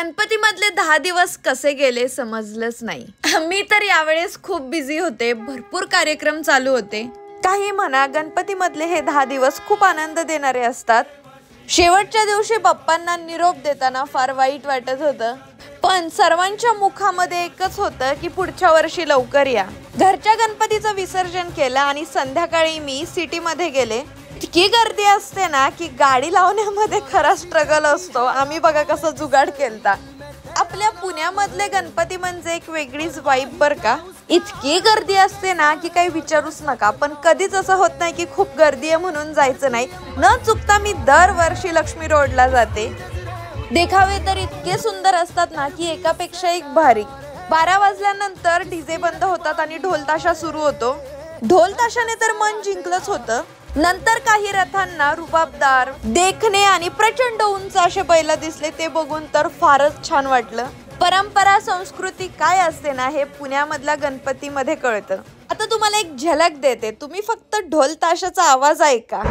गणपती मधले 10 दिवस कसे गेले समजलंच नाही। मी तर यावेळेस खूप बिझी होते, भरपूर कार्यक्रम चालू होते। काही म्हणा, गणपती मधले हे 10 दिवस खूप आनंद देणारे असतात। शेवटच्या दिवशी बाप्पांना निरोप देताना फार वाईट वाटत होतं, पण सर्वांच्या मुखामध्ये एकच होतं की पुढच्या वर्षी लवकर या। घरच्या गणपतीचं विसर्जन केलं आणि संध्याकाळी मी सिटीमध्ये गेले। इतकी गर्दी असते ना की गाडी लावण्यामध्ये खरा स्ट्रगल असतो। आम्ही बघा कसं जुगाड केलता। आपल्या पुण्यामधले गणपती म्हणजे एक वेगळीच वाइब बर का। इतकी गर्दी असते ना की काही विचारूच नका, पण कधीच असं होत नाही की खूप गर्दी आहे म्हणून जायचं नाही। न चुकता मी दरवर्षी लक्ष्मी रोडला जाते। देखावे तर इतके सुंदर असतात ना की एकापेक्षा एक भारी। 12 वाजल्यानंतर डीजे बंद होतात आणि ढोल ताशा सुरू होतो। ढोल ताशाने तर मन जिंकलंच होतं। नंतर काही रथांना रुबाबदार, देखणे आणि प्रचंड उंच असे बैल दिसले, ते बघून तर फारच छान वाटलं। परंपरा संस्कृती काय असते ना हे पुण्यामधल्या गणपतीमध्ये कळतं। आता तुम्हाला एक झलक देते, तुम्ही फक्त ढोल ताशाचा आवाज ऐका।